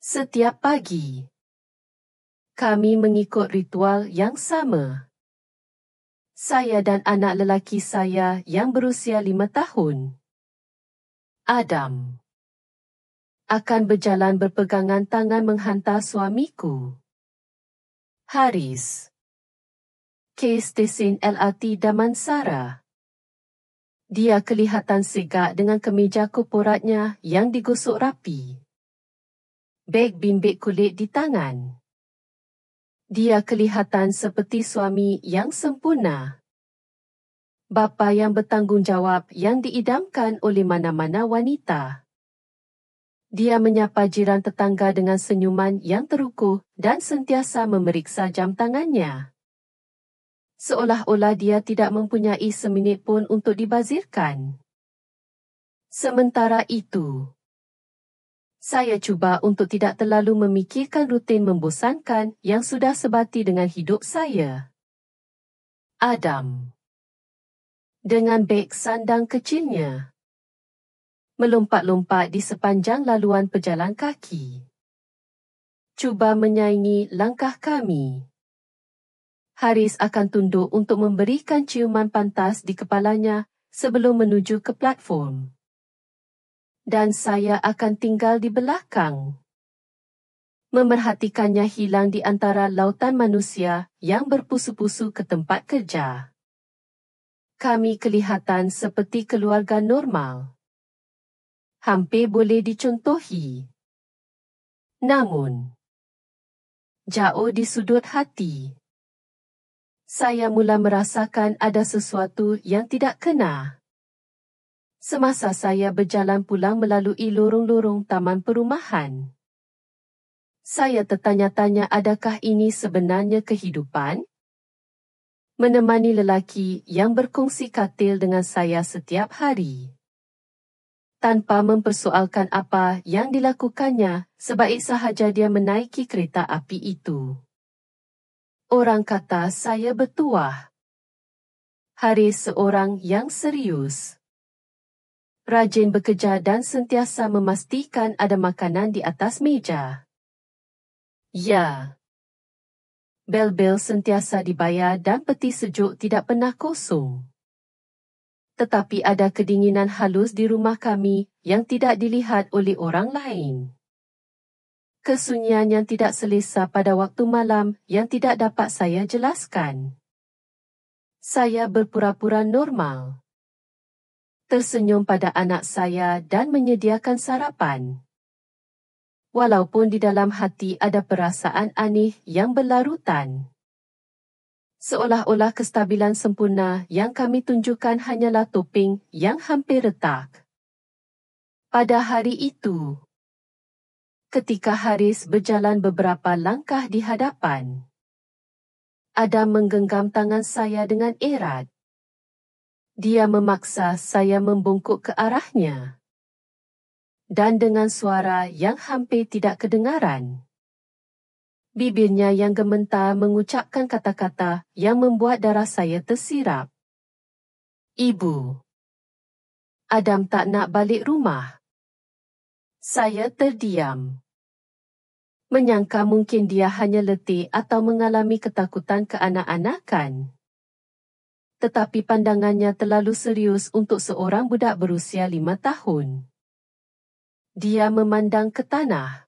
Setiap pagi, kami mengikut ritual yang sama. Saya dan anak lelaki saya yang berusia 5 tahun, Adam, akan berjalan berpegangan tangan menghantar suamiku, Haris, ke stesen LRT Damansara. Dia kelihatan sigak dengan kemeja korporatnya yang digosok rapi, beg bimbit kulit di tangan. Dia kelihatan seperti suami yang sempurna, bapa yang bertanggungjawab yang diidamkan oleh mana-mana wanita. Dia menyapa jiran tetangga dengan senyuman yang terukuh dan sentiasa memeriksa jam tangannya, seolah-olah dia tidak mempunyai seminit pun untuk dibazirkan. Sementara itu, saya cuba untuk tidak terlalu memikirkan rutin membosankan yang sudah sebati dengan hidup saya. Adam, dengan beg sandang kecilnya, melompat-lompat di sepanjang laluan pejalan kaki, cuba menyaingi langkah kami. Haris akan tunduk untuk memberikan ciuman pantas di kepalanya sebelum menuju ke platform. Dan saya akan tinggal di belakang, memerhatikannya hilang di antara lautan manusia yang berpusu-pusu ke tempat kerja. Kami kelihatan seperti keluarga normal, hampir boleh dicontohi. Namun, jauh di sudut hati, saya mula merasakan ada sesuatu yang tidak kena. Semasa saya berjalan pulang melalui lorong-lorong taman perumahan, saya tertanya-tanya adakah ini sebenarnya kehidupan? Menemani lelaki yang berkongsi katil dengan saya setiap hari, tanpa mempersoalkan apa yang dilakukannya, sebaik sahaja dia menaiki kereta api itu. Orang kata saya bertuah. Haris seorang yang serius, rajin bekerja dan sentiasa memastikan ada makanan di atas meja. Ya, bel-bel sentiasa dibayar dan peti sejuk tidak pernah kosong. Tetapi ada kedinginan halus di rumah kami yang tidak dilihat oleh orang lain. Kesunyian yang tidak selesa pada waktu malam yang tidak dapat saya jelaskan. Saya berpura-pura normal, tersenyum pada anak saya dan menyediakan sarapan. Walaupun di dalam hati ada perasaan aneh yang berlarutan. Seolah-olah kestabilan sempurna yang kami tunjukkan hanyalah topeng yang hampir retak. Pada hari itu, ketika Haris berjalan beberapa langkah di hadapan, Adam menggenggam tangan saya dengan erat. Dia memaksa saya membungkuk ke arahnya. Dan dengan suara yang hampir tidak kedengaran, bibirnya yang gementar mengucapkan kata-kata yang membuat darah saya tersirap. Ibu. Adam tak nak balik rumah. Saya terdiam, menyangka mungkin dia hanya letih atau mengalami ketakutan keanak-anakan. Tetapi pandangannya terlalu serius untuk seorang budak berusia 5 tahun. Dia memandang ke tanah,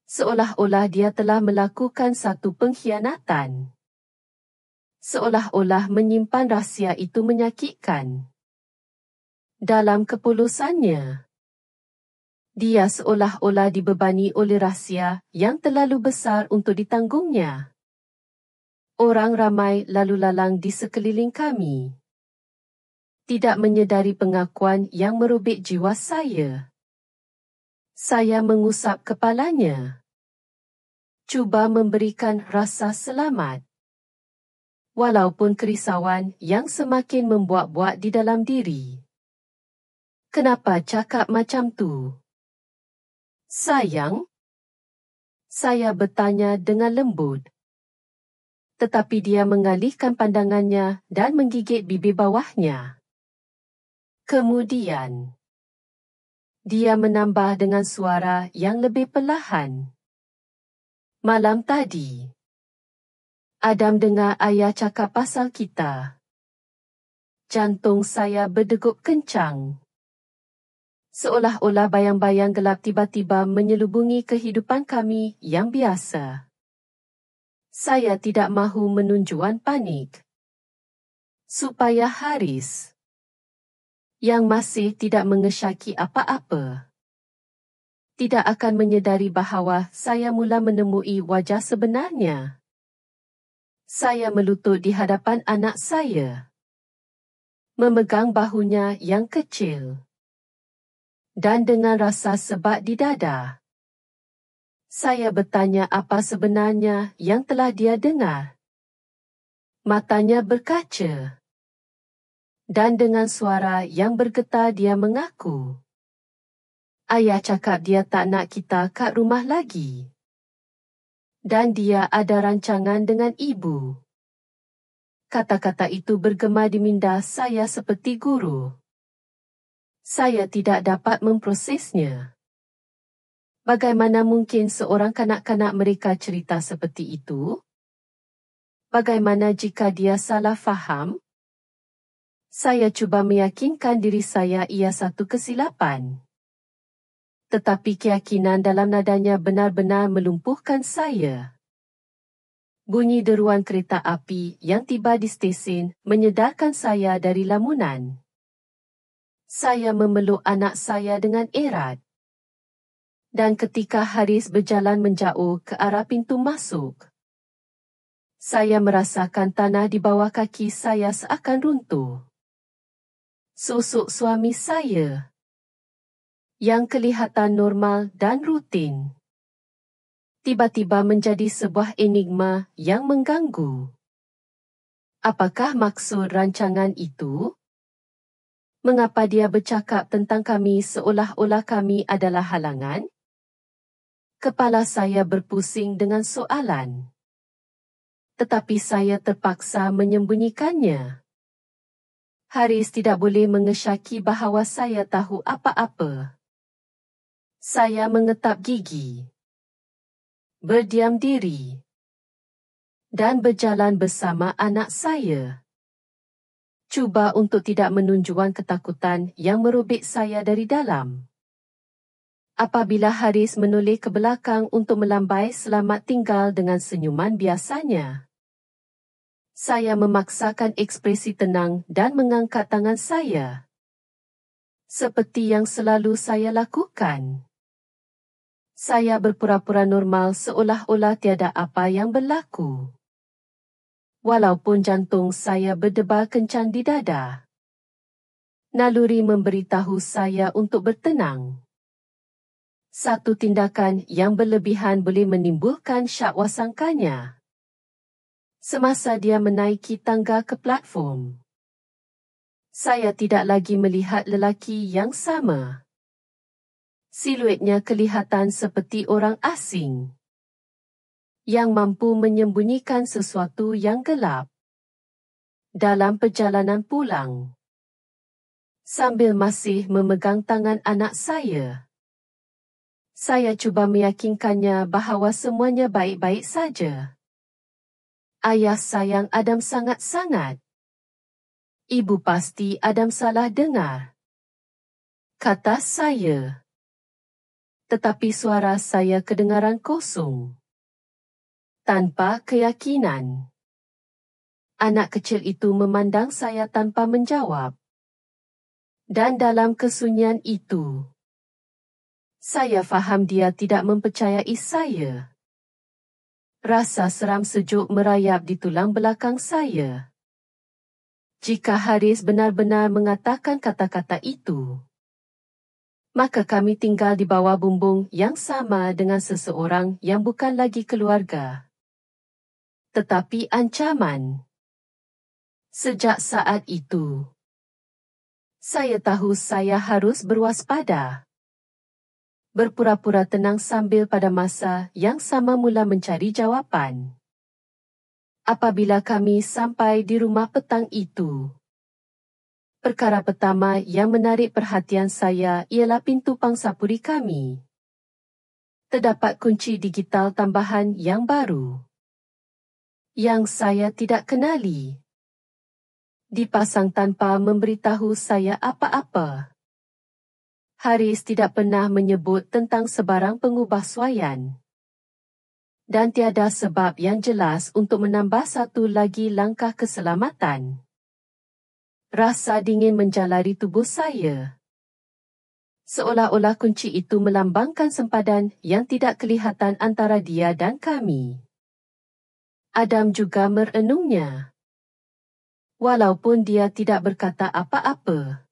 seolah-olah dia telah melakukan satu pengkhianatan. Seolah-olah menyimpan rahsia itu menyakitkan. Dalam kepulusannya, dia seolah-olah dibebani oleh rahsia yang terlalu besar untuk ditanggungnya. Orang ramai lalu lalang di sekeliling kami, tidak menyedari pengakuan yang merobek jiwa saya. Saya mengusap kepalanya, cuba memberikan rasa selamat. Walaupun kerisauan yang semakin membuat-buat di dalam diri. Kenapa cakap macam tu? Sayang? Saya bertanya dengan lembut. Tetapi dia mengalihkan pandangannya dan menggigit bibir bawahnya. Kemudian, Dia menambah dengan suara yang lebih perlahan. Malam tadi, Adam dengar ayah cakap pasal kita. Jantung saya berdegup kencang. Seolah-olah bayang-bayang gelap tiba-tiba menyelubungi kehidupan kami yang biasa. Saya tidak mahu menunjukkan panik. Supaya Haris, yang masih tidak mengesyaki apa-apa, tidak akan menyedari bahawa saya mula menemui wajah sebenarnya. Saya melutut di hadapan anak saya, memegang bahunya yang kecil, dan dengan rasa sebab di dada, saya bertanya apa sebenarnya yang telah dia dengar. Matanya berkaca, dan dengan suara yang bergetar dia mengaku. Ayah cakap dia tak nak kita kat rumah lagi. Dan dia ada rancangan dengan ibu. Kata-kata itu bergema di minda saya seperti guru. Saya tidak dapat memprosesnya. Bagaimana mungkin seorang kanak-kanak mereka cerita seperti itu? Bagaimana jika dia salah faham? Saya cuba meyakinkan diri saya ia satu kesilapan. Tetapi keyakinan dalam nadanya benar-benar melumpuhkan saya. Bunyi deruan kereta api yang tiba di stesen menyedarkan saya dari lamunan. Saya memeluk anak saya dengan erat. Dan ketika Haris berjalan menjauh ke arah pintu masuk, saya merasakan tanah di bawah kaki saya seakan runtuh. Sosok suami saya, yang kelihatan normal dan rutin, tiba-tiba menjadi sebuah enigma yang mengganggu. Apakah maksud rancangan itu? Mengapa dia bercakap tentang kami seolah-olah kami adalah halangan? Kepala saya berpusing dengan soalan. Tetapi saya terpaksa menyembunyikannya. Haris tidak boleh mengesyaki bahawa saya tahu apa-apa. Saya mengetap gigi, berdiam diri, dan berjalan bersama anak saya. Cuba untuk tidak menunjukkan ketakutan yang merobek saya dari dalam. Apabila Haris menoleh ke belakang untuk melambai selamat tinggal dengan senyuman biasanya, saya memaksakan ekspresi tenang dan mengangkat tangan saya, seperti yang selalu saya lakukan. Saya berpura-pura normal seolah-olah tiada apa yang berlaku. Walaupun jantung saya berdebar kencang di dada. Naluri memberitahu saya untuk bertenang. Satu tindakan yang berlebihan boleh menimbulkan syak wasangkanya. Semasa dia menaiki tangga ke platform, saya tidak lagi melihat lelaki yang sama. Siluetnya kelihatan seperti orang asing yang mampu menyembunyikan sesuatu yang gelap. Dalam perjalanan pulang, sambil masih memegang tangan anak saya cuba meyakinkannya bahawa semuanya baik-baik saja. Ayah sayang Adam sangat-sangat. Ibu pasti Adam salah dengar, kata saya. Tetapi suara saya kedengaran kosong, tanpa keyakinan. Anak kecil itu memandang saya tanpa menjawab. Dan dalam kesunyian itu, saya faham dia tidak mempercayai saya. Rasa seram sejuk merayap di tulang belakang saya. Jika Haris benar-benar mengatakan kata-kata itu, maka kami tinggal di bawah bumbung yang sama dengan seseorang yang bukan lagi keluarga, tetapi ancaman. Sejak saat itu, saya tahu saya harus berwaspada. Berpura-pura tenang sambil pada masa yang sama mula mencari jawapan. Apabila kami sampai di rumah petang itu, Perkara pertama yang menarik perhatian saya ialah pintu pangsapuri kami. Terdapat kunci digital tambahan yang baru, yang saya tidak kenali. Dipasang tanpa memberitahu saya apa-apa. Haris tidak pernah menyebut tentang sebarang pengubahsuaian. Dan tiada sebab yang jelas untuk menambah satu lagi langkah keselamatan. Rasa dingin menjalari tubuh saya. Seolah-olah kunci itu melambangkan sempadan yang tidak kelihatan antara dia dan kami. Adam juga merenungnya. Walaupun dia tidak berkata apa-apa.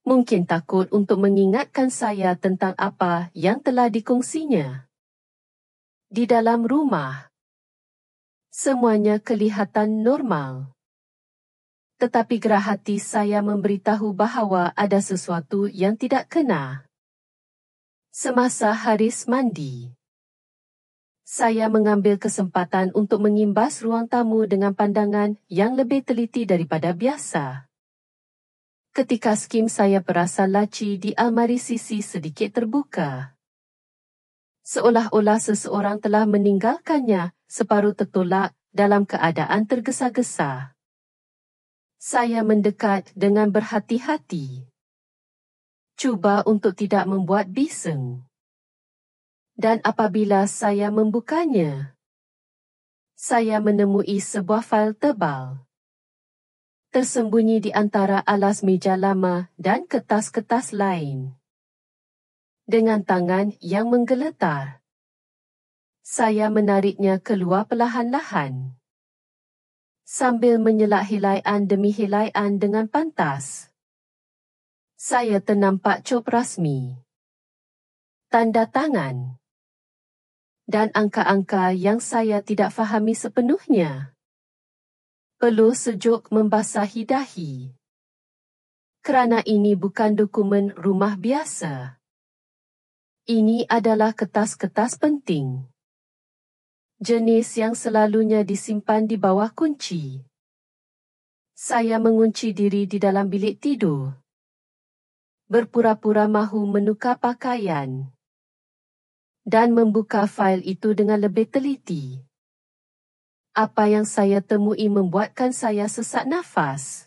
Mungkin takut untuk mengingatkan saya tentang apa yang telah dikongsinya. Di dalam rumah, semuanya kelihatan normal. Tetapi gerah hati saya memberitahu bahawa ada sesuatu yang tidak kena. Semasa Haris mandi, saya mengambil kesempatan untuk mengimbas ruang tamu dengan pandangan yang lebih teliti daripada biasa. Ketika skim saya perasan laci di almari sisi sedikit terbuka. Seolah-olah seseorang telah meninggalkannya separuh tertolak dalam keadaan tergesa-gesa. Saya mendekat dengan berhati-hati. Cuba untuk tidak membuat bising. Dan apabila saya membukanya, saya menemui sebuah fail tebal. Tersembunyi di antara alas meja lama dan kertas-kertas lain. Dengan tangan yang menggeletar, saya menariknya keluar perlahan-lahan. Sambil menyelak helaian demi helaian dengan pantas. Saya ternampak cop rasmi, tanda tangan, dan angka-angka yang saya tidak fahami sepenuhnya. Peluh sejuk membasahi dahi. Kerana ini bukan dokumen rumah biasa. Ini adalah kertas-kertas penting. Jenis yang selalunya disimpan di bawah kunci. Saya mengunci diri di dalam bilik tidur. Berpura-pura mahu menukar pakaian. Dan membuka fail itu dengan lebih teliti. Apa yang saya temui membuatkan saya sesak nafas.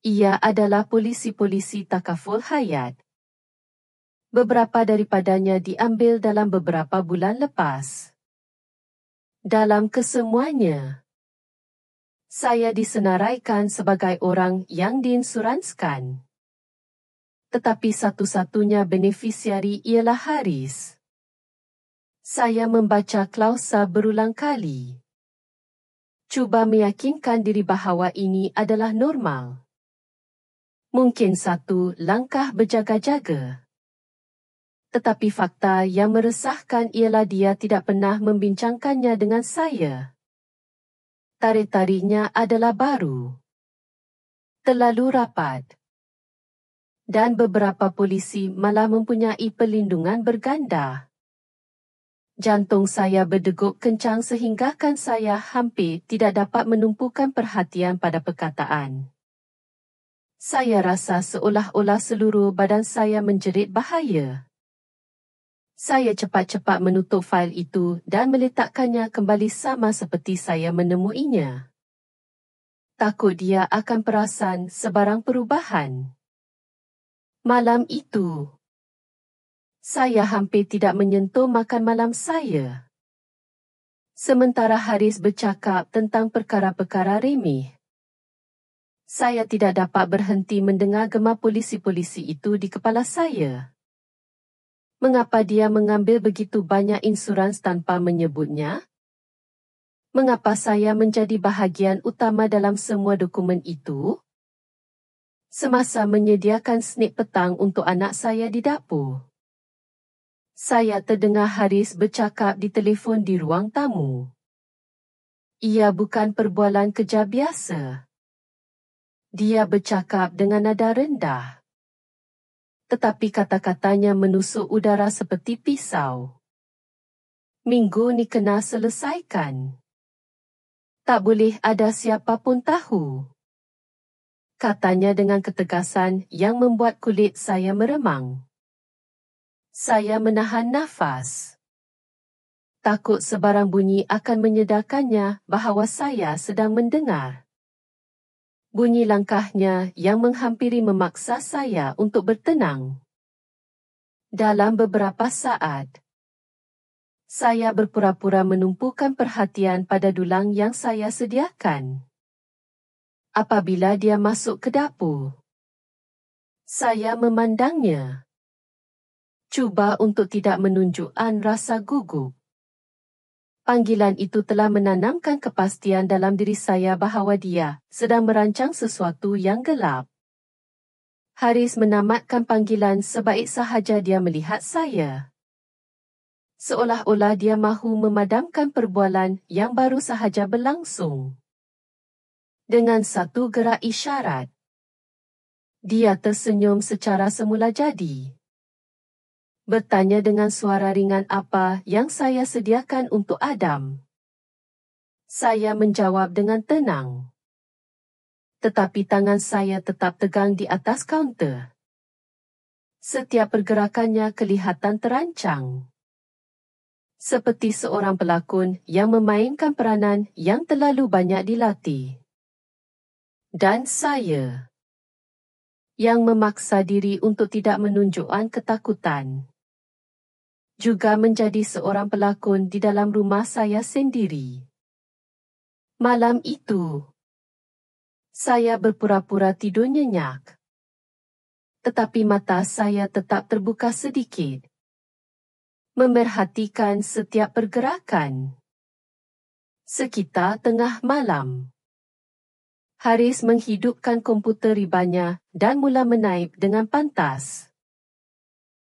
Ia adalah polisi-polisi takaful hayat. Beberapa daripadanya diambil dalam beberapa bulan lepas. Dalam kesemuanya, saya disenaraikan sebagai orang yang diinsuransikan. Tetapi satu-satunya benefisiari ialah Haris. Saya membaca klausa berulang kali. Cuba meyakinkan diri bahawa ini adalah normal. Mungkin satu langkah berjaga-jaga. Tetapi fakta yang meresahkan ialah dia tidak pernah membincangkannya dengan saya. Tarikh-tarikhnya adalah baru. Terlalu rapat. Dan beberapa polisi malah mempunyai perlindungan berganda. Jantung saya berdegup kencang sehinggakan saya hampir tidak dapat menumpukan perhatian pada perkataan. Saya rasa seolah-olah seluruh badan saya menjerit bahaya. Saya cepat-cepat menutup fail itu dan meletakkannya kembali sama seperti saya menemuinya. Takut dia akan perasan sebarang perubahan. Malam itu, saya hampir tidak menyentuh makan malam saya. Sementara Haris bercakap tentang perkara-perkara remeh. Saya tidak dapat berhenti mendengar gema polisi-polisi itu di kepala saya. Mengapa dia mengambil begitu banyak insurans tanpa menyebutnya? Mengapa saya menjadi bahagian utama dalam semua dokumen itu? Semasa menyediakan snack petang untuk anak saya di dapur, saya terdengar Haris bercakap di telefon di ruang tamu. Ia bukan perbualan kerja biasa. Dia bercakap dengan nada rendah. Tetapi kata-katanya menusuk udara seperti pisau. Minggu ni kena selesaikan. Tak boleh ada siapa pun tahu. katanya dengan ketegasan yang membuat kulit saya meremang. Saya menahan nafas. Takut sebarang bunyi akan menyedarkannya bahawa saya sedang mendengar. Bunyi langkahnya yang menghampiri memaksa saya untuk bertenang. Dalam beberapa saat, saya berpura-pura menumpukan perhatian pada dulang yang saya sediakan. Apabila dia masuk ke dapur, saya memandangnya. Cuba untuk tidak menunjukkan rasa gugup. Panggilan itu telah menanamkan kepastian dalam diri saya bahawa dia sedang merancang sesuatu yang gelap. Haris menamatkan panggilan sebaik sahaja dia melihat saya. Seolah-olah dia mahu memadamkan perbualan yang baru sahaja berlangsung. Dengan satu gerak isyarat, dia tersenyum secara semula jadi. Bertanya dengan suara ringan apa yang saya sediakan untuk Adam. Saya menjawab dengan tenang. Tetapi tangan saya tetap tegang di atas kaunter. Setiap pergerakannya kelihatan terancang. Seperti seorang pelakon yang memainkan peranan yang terlalu banyak dilatih. Dan saya, yang memaksa diri untuk tidak menunjukkan ketakutan, juga menjadi seorang pelakon di dalam rumah saya sendiri. Malam itu, saya berpura-pura tidur nyenyak. Tetapi mata saya tetap terbuka sedikit, memerhatikan setiap pergerakan. Sekitar tengah malam, Haris menghidupkan komputer ribanya dan mula menaip dengan pantas.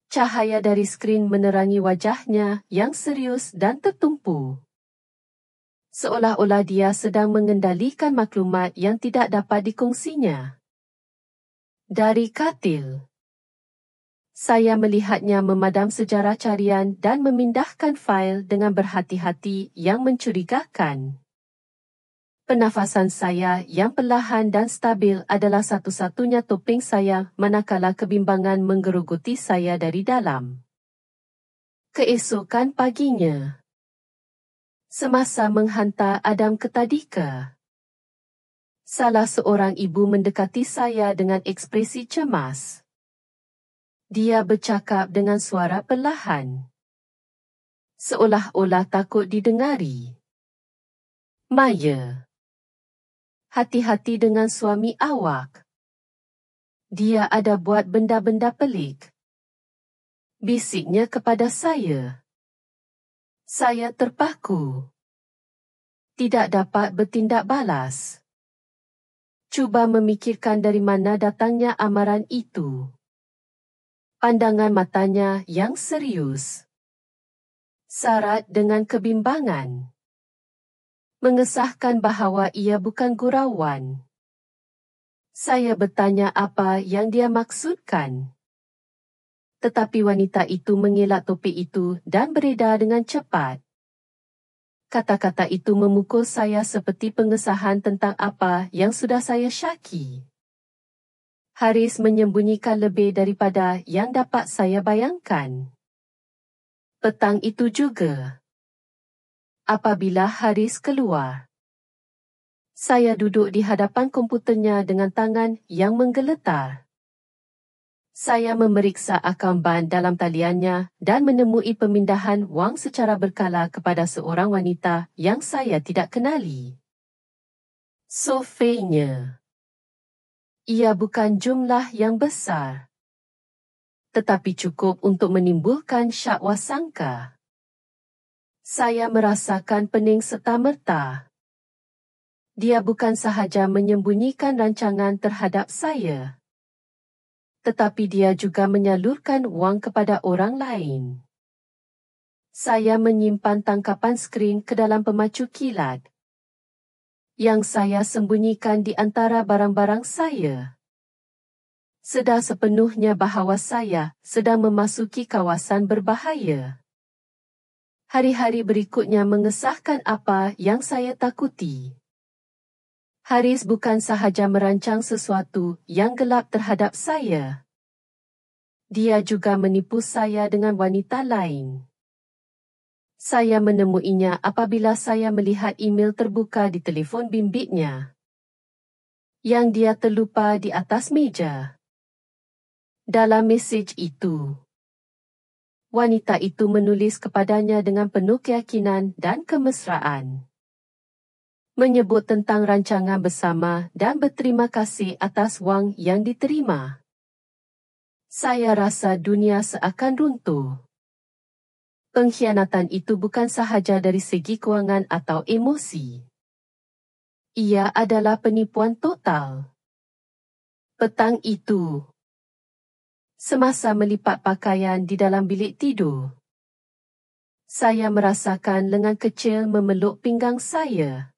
Cahaya dari skrin menerangi wajahnya yang serius dan tertumpu. Seolah-olah dia sedang mengendalikan maklumat yang tidak dapat dikongsinya. Dari katil, saya melihatnya memadam sejarah carian dan memindahkan fail dengan berhati-hati yang mencurigakan. Pernafasan saya yang perlahan dan stabil adalah satu-satunya topeng saya manakala kebimbangan menggerogoti saya dari dalam. Keesokan paginya, semasa menghantar Adam ke tadika, salah seorang ibu mendekati saya dengan ekspresi cemas. Dia bercakap dengan suara perlahan, seolah-olah takut didengari. Maya, hati-hati dengan suami awak. Dia ada buat benda-benda pelik. Bisiknya kepada saya. Saya terpaku. Tidak dapat bertindak balas. Cuba memikirkan dari mana datangnya amaran itu. Pandangan matanya yang serius, syarat dengan kebimbangan, mengesahkan bahawa ia bukan gurauan. Saya bertanya apa yang dia maksudkan. Tetapi wanita itu mengelak topik itu dan beredar dengan cepat. Kata-kata itu memukul saya seperti pengesahan tentang apa yang sudah saya syaki. Haris menyembunyikan lebih daripada yang dapat saya bayangkan. Petang itu juga, apabila Haris keluar, saya duduk di hadapan komputernya dengan tangan yang menggeletar. Saya memeriksa akaun bank dalam taliannya dan menemui pemindahan wang secara berkala kepada seorang wanita yang saya tidak kenali. Surveinya, ia bukan jumlah yang besar, tetapi cukup untuk menimbulkan syak wasangka. Saya merasakan pening serta-merta. Dia bukan sahaja menyembunyikan rancangan terhadap saya, tetapi dia juga menyalurkan wang kepada orang lain. Saya menyimpan tangkapan skrin ke dalam pemacu kilat, yang saya sembunyikan di antara barang-barang saya. Sedar sepenuhnya bahawa saya sedang memasuki kawasan berbahaya. Hari-hari berikutnya mengesahkan apa yang saya takuti. Haris bukan sahaja merancang sesuatu yang gelap terhadap saya. Dia juga menipu saya dengan wanita lain. Saya menemuinya apabila saya melihat email terbuka di telefon bimbitnya, yang dia terlupa di atas meja. Dalam mesej itu, wanita itu menulis kepadanya dengan penuh keyakinan dan kemesraan, menyebut tentang rancangan bersama dan berterima kasih atas wang yang diterima. Saya rasa dunia seakan runtuh. Pengkhianatan itu bukan sahaja dari segi kewangan atau emosi. Ia adalah penipuan total. Petang itu, semasa melipat pakaian di dalam bilik tidur, saya merasakan lengan kecil memeluk pinggang saya.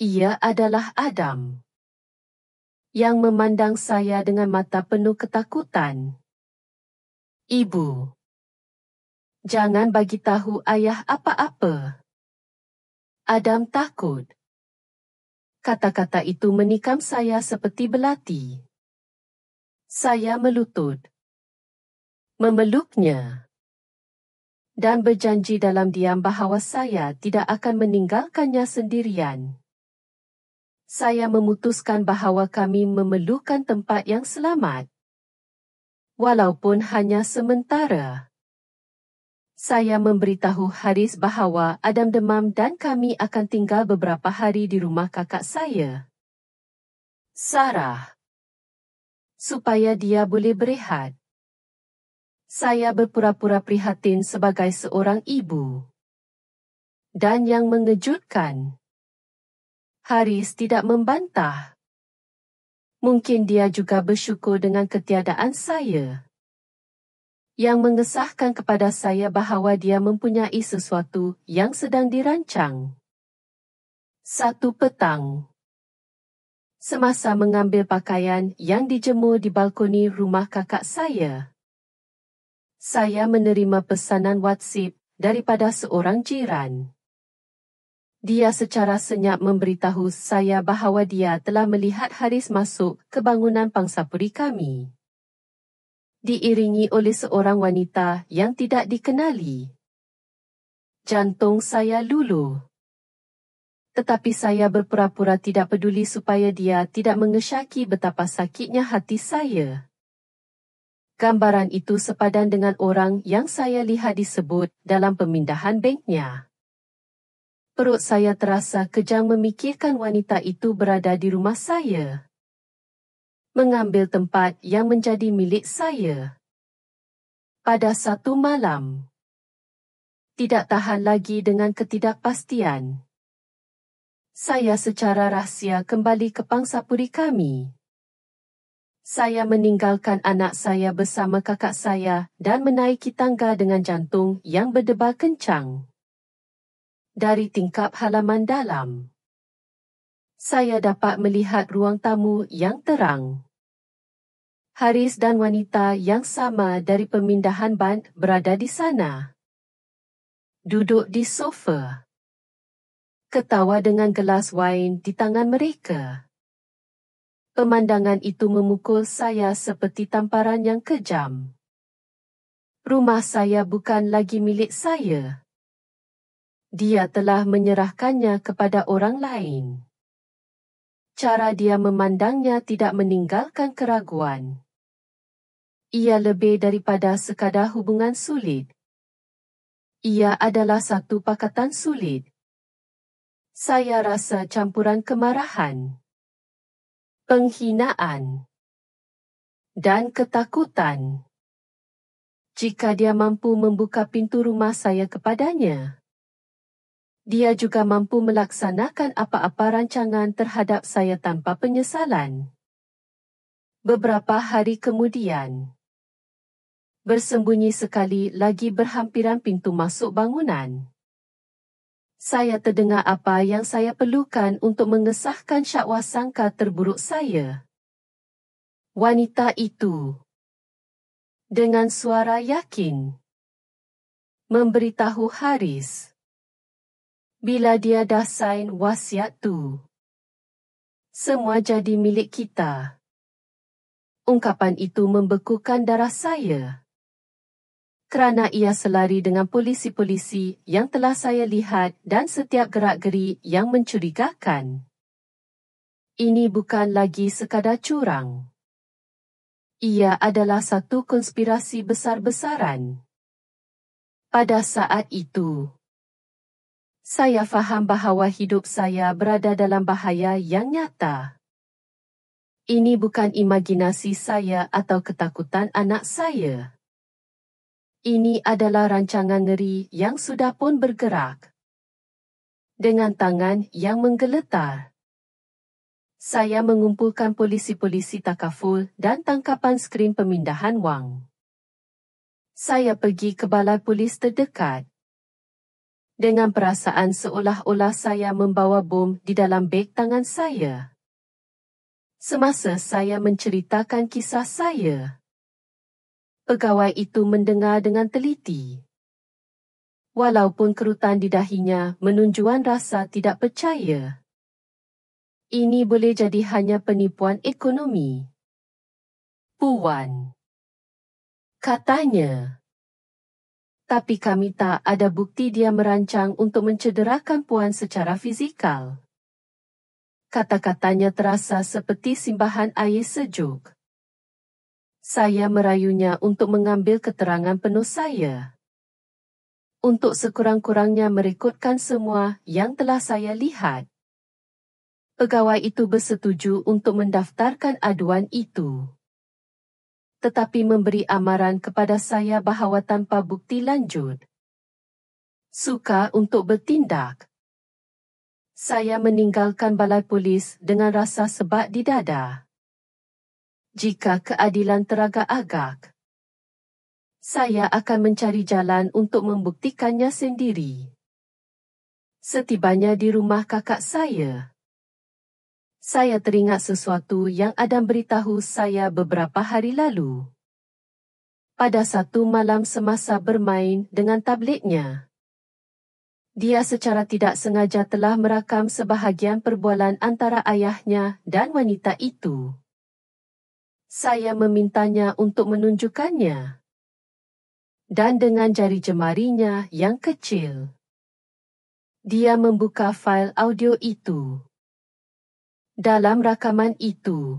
Ia adalah Adam, yang memandang saya dengan mata penuh ketakutan. Ibu, jangan bagi tahu ayah apa-apa. Adam takut. Kata-kata itu menikam saya seperti belati. Saya melutut, memeluknya, dan berjanji dalam diam bahawa saya tidak akan meninggalkannya sendirian. Saya memutuskan bahawa kami memerlukan tempat yang selamat, walaupun hanya sementara. Saya memberitahu Haris bahawa Adam demam dan kami akan tinggal beberapa hari di rumah kakak saya, Sarah, supaya dia boleh berehat. Saya berpura-pura prihatin sebagai seorang ibu. Dan yang mengejutkan, Haris tidak membantah. Mungkin dia juga bersyukur dengan ketiadaan saya, yang mengesahkan kepada saya bahawa dia mempunyai sesuatu yang sedang dirancang. Satu petang, semasa mengambil pakaian yang dijemur di balkoni rumah kakak saya menerima pesanan WhatsApp daripada seorang jiran. Dia secara senyap memberitahu saya bahawa dia telah melihat Haris masuk ke bangunan pangsapuri kami, diiringi oleh seorang wanita yang tidak dikenali. Jantung saya luluh. Tetapi saya berpura-pura tidak peduli supaya dia tidak mengesyaki betapa sakitnya hati saya. Gambaran itu sepadan dengan orang yang saya lihat disebut dalam pemindahan banknya. Perut saya terasa kejang memikirkan wanita itu berada di rumah saya, mengambil tempat yang menjadi milik saya. Pada satu malam, tidak tahan lagi dengan ketidakpastian, saya secara rahsia kembali ke pangsapuri kami. Saya meninggalkan anak saya bersama kakak saya dan menaiki tangga dengan jantung yang berdebar kencang. Dari tingkap halaman dalam, saya dapat melihat ruang tamu yang terang. Haris dan wanita yang sama dari pemindahan bank berada di sana, duduk di sofa, ketawa dengan gelas wain di tangan mereka. Pemandangan itu memukul saya seperti tamparan yang kejam. Rumah saya bukan lagi milik saya. Dia telah menyerahkannya kepada orang lain. Cara dia memandangnya tidak meninggalkan keraguan. Ia lebih daripada sekadar hubungan sulit. Ia adalah satu pakatan sulit. Saya rasa campuran kemarahan, penghinaan, dan ketakutan. Jika dia mampu membuka pintu rumah saya kepadanya, dia juga mampu melaksanakan apa-apa rancangan terhadap saya tanpa penyesalan. Beberapa hari kemudian, bersembunyi sekali lagi berhampiran pintu masuk bangunan, saya terdengar apa yang saya perlukan untuk mengesahkan syakwa sangka terburuk saya. Wanita itu, dengan suara yakin, memberitahu Haris bila dia dah sign wasiat tu. Semua jadi milik kita. Ungkapan itu membekukan darah saya. Kerana ia selari dengan polisi-polisi yang telah saya lihat dan setiap gerak-geri yang mencurigakan. Ini bukan lagi sekadar curang. Ia adalah satu konspirasi besar-besaran. Pada saat itu, saya faham bahawa hidup saya berada dalam bahaya yang nyata. Ini bukan imajinasi saya atau ketakutan anak saya. Ini adalah rancangan ngeri yang sudah pun bergerak. Dengan tangan yang menggeletar, saya mengumpulkan polisi-polisi takaful dan tangkapan skrin pemindahan wang. Saya pergi ke balai polis terdekat. Dengan perasaan seolah-olah saya membawa bom di dalam beg tangan saya. Semasa saya menceritakan kisah saya, pegawai itu mendengar dengan teliti. Walaupun kerutan di dahinya menunjukkan rasa tidak percaya. Ini boleh jadi hanya penipuan ekonomi. Puan, katanya. Tapi kami tak ada bukti dia merancang untuk mencederakan Puan secara fizikal. Kata-katanya terasa seperti simbahan air sejuk. Saya merayunya untuk mengambil keterangan penuh saya. Untuk sekurang-kurangnya merekodkan semua yang telah saya lihat. Pegawai itu bersetuju untuk mendaftarkan aduan itu. Tetapi memberi amaran kepada saya bahawa tanpa bukti lanjut, sukar untuk bertindak. Saya meninggalkan balai polis dengan rasa sebab di dada. Jika keadilan teragak-agak, saya akan mencari jalan untuk membuktikannya sendiri. Setibanya di rumah kakak saya teringat sesuatu yang Adam beritahu saya beberapa hari lalu. Pada satu malam semasa bermain dengan tabletnya, dia secara tidak sengaja telah merakam sebahagian perbualan antara ayahnya dan wanita itu. Saya memintanya untuk menunjukkannya. Dan dengan jari jemarinya yang kecil, dia membuka fail audio itu. Dalam rakaman itu,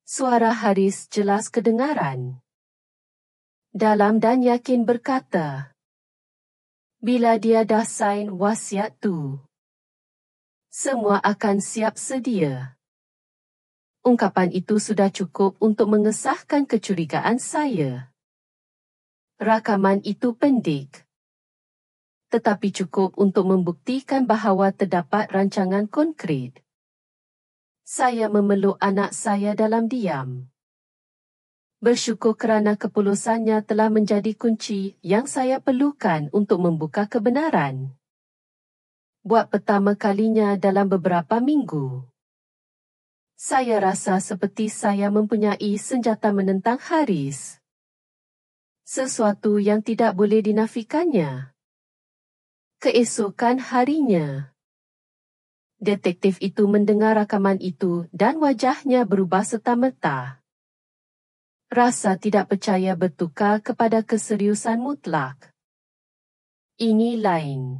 suara Haris jelas kedengaran. Dalam dan yakin berkata, bila dia dah sign wasiat tu, semua akan siap sedia. Ungkapan itu sudah cukup untuk mengesahkan kecurigaan saya. Rakaman itu pendek, tetapi cukup untuk membuktikan bahawa terdapat rancangan konkret. Saya memeluk anak saya dalam diam. Bersyukur kerana kepulusannya telah menjadi kunci yang saya perlukan untuk membuka kebenaran. Buat pertama kalinya dalam beberapa minggu, saya rasa seperti saya mempunyai senjata menentang Haris. Sesuatu yang tidak boleh dinafikannya. Keesokan harinya, detektif itu mendengar rakaman itu dan wajahnya berubah serta-merta. Rasa tidak percaya bertukar kepada keseriusan mutlak. Ini lain.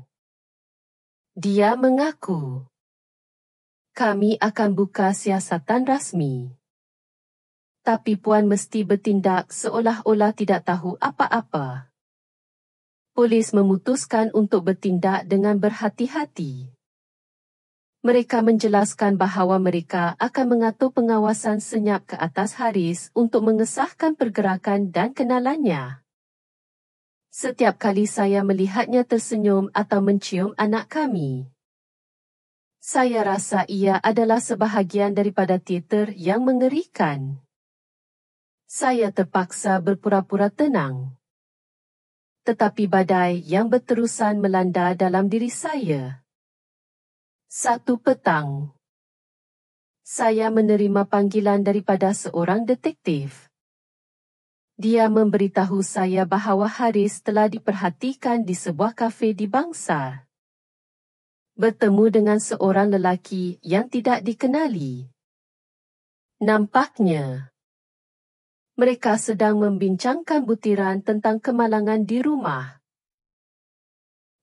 Dia mengaku, kami akan buka siasatan rasmi. Tapi Puan mesti bertindak seolah-olah tidak tahu apa-apa. Polis memutuskan untuk bertindak dengan berhati-hati. Mereka menjelaskan bahawa mereka akan mengatur pengawasan senyap ke atas Haris untuk mengesahkan pergerakan dan kenalannya. Setiap kali saya melihatnya tersenyum atau mencium anak kami, saya rasa ia adalah sebahagian daripada teater yang mengerikan. Saya terpaksa berpura-pura tenang. Tetapi badai yang berterusan melanda dalam diri saya. Satu petang, saya menerima panggilan daripada seorang detektif. Dia memberitahu saya bahawa Haris telah diperhatikan di sebuah kafe di Bangsar. Bertemu dengan seorang lelaki yang tidak dikenali. Nampaknya mereka sedang membincangkan butiran tentang kemalangan di rumah.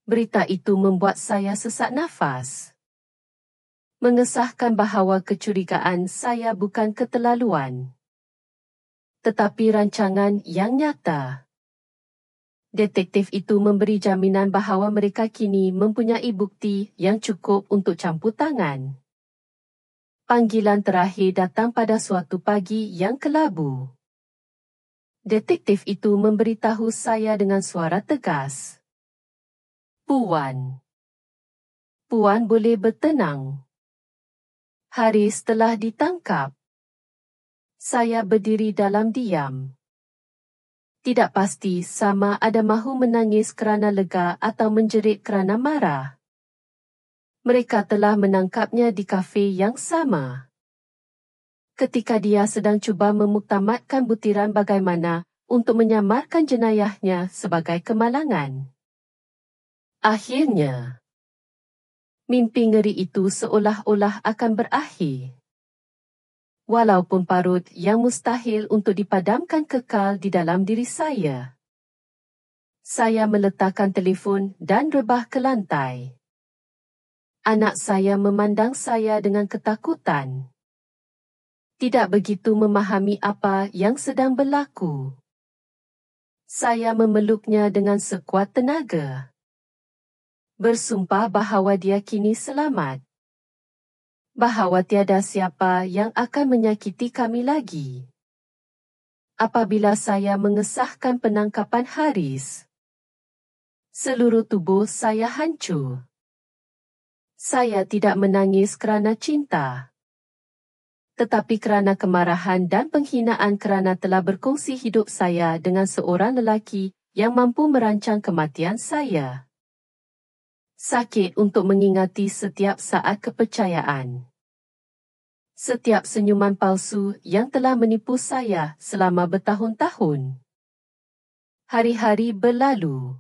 Berita itu membuat saya sesak nafas. Mengesahkan bahawa kecurigaan saya bukan keterlaluan, tetapi rancangan yang nyata. Detektif itu memberi jaminan bahawa mereka kini mempunyai bukti yang cukup untuk campur tangan. Panggilan terakhir datang pada suatu pagi yang kelabu. Detektif itu memberitahu saya dengan suara tegas. Puan boleh bertenang. Haris telah ditangkap. Saya berdiri dalam diam. Tidak pasti sama ada mahu menangis kerana lega atau menjerit kerana marah. Mereka telah menangkapnya di kafe yang sama. Ketika dia sedang cuba memuktamadkan butiran bagaimana untuk menyamarkan jenayahnya sebagai kemalangan. Akhirnya, mimpi ngeri itu seolah-olah akan berakhir. Walaupun parut yang mustahil untuk dipadamkan kekal di dalam diri saya. Saya meletakkan telefon dan rebah ke lantai. Anak saya memandang saya dengan ketakutan. Tidak begitu memahami apa yang sedang berlaku. Saya memeluknya dengan sekuat tenaga. Bersumpah bahawa dia kini selamat. Bahawa tiada siapa yang akan menyakiti kami lagi. Apabila saya mengesahkan penangkapan Haris, seluruh tubuh saya hancur. Saya tidak menangis kerana cinta, tetapi kerana kemarahan dan penghinaan kerana telah berkongsi hidup saya dengan seorang lelaki yang mampu merancang kematian saya. Sakit untuk mengingati setiap saat kepercayaan. Setiap senyuman palsu yang telah menipu saya selama bertahun-tahun. Hari-hari berlalu.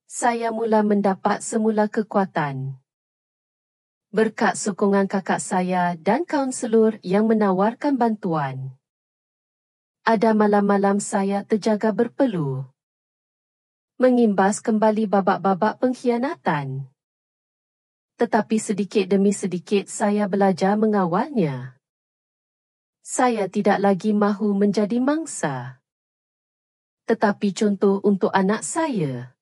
Saya mula mendapat semula kekuatan. Berkat sokongan kakak saya dan kaunselor yang menawarkan bantuan. Ada malam-malam saya terjaga berpeluh. Mengimbas kembali babak-babak pengkhianatan. Tetapi sedikit demi sedikit saya belajar mengawalnya. Saya tidak lagi mahu menjadi mangsa. Tetapi contoh untuk anak saya.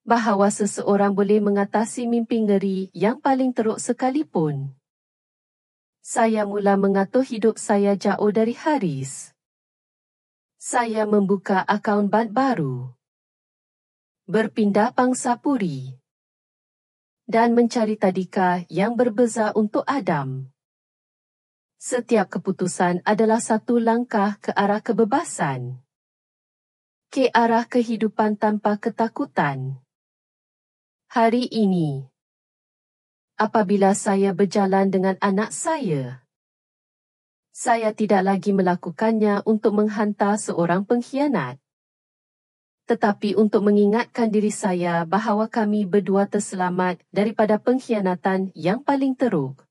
Bahawa seseorang boleh mengatasi mimpi ngeri yang paling teruk sekalipun. Saya mula mengatur hidup saya jauh dari Haris. Saya membuka akaun bank baru. Berpindah pangsa puri. Dan mencari tadika yang berbeza untuk Adam. Setiap keputusan adalah satu langkah ke arah kebebasan. Ke arah kehidupan tanpa ketakutan. Hari ini, apabila saya berjalan dengan anak saya tidak lagi melakukannya untuk menghantar seorang pengkhianat, tetapi untuk mengingatkan diri saya bahawa kami berdua terselamat daripada pengkhianatan yang paling teruk.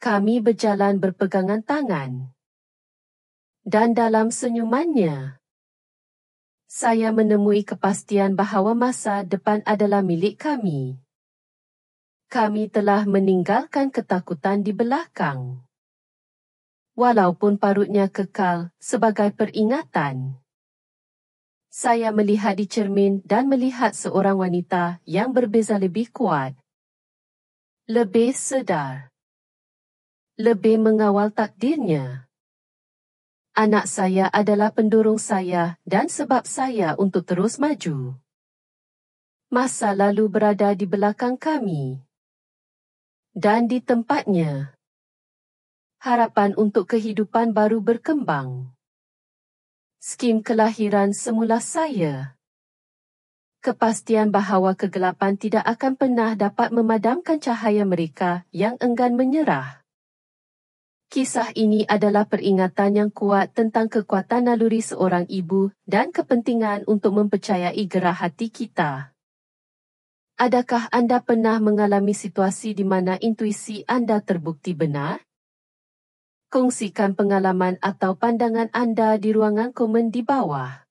Kami berjalan berpegangan tangan. Dan dalam senyumannya, saya menemui kepastian bahawa masa depan adalah milik kami. Kami telah meninggalkan ketakutan di belakang. Walaupun parutnya kekal sebagai peringatan. Saya melihat di cermin dan melihat seorang wanita yang berbeza lebih kuat. Lebih sedar. Lebih mengawal takdirnya. Anak saya adalah pendorong saya dan sebab saya untuk terus maju. Masa lalu berada di belakang kami. Dan di tempatnya, harapan untuk kehidupan baru berkembang. Skim kelahiran semula saya. Kepastian bahawa kegelapan tidak akan pernah dapat memadamkan cahaya mereka yang enggan menyerah. Kisah ini adalah peringatan yang kuat tentang kekuatan naluri seorang ibu dan kepentingan untuk mempercayai gerah hati kita. Adakah anda pernah mengalami situasi di mana intuisi anda terbukti benar? Kongsikan pengalaman atau pandangan anda di ruangan komen di bawah.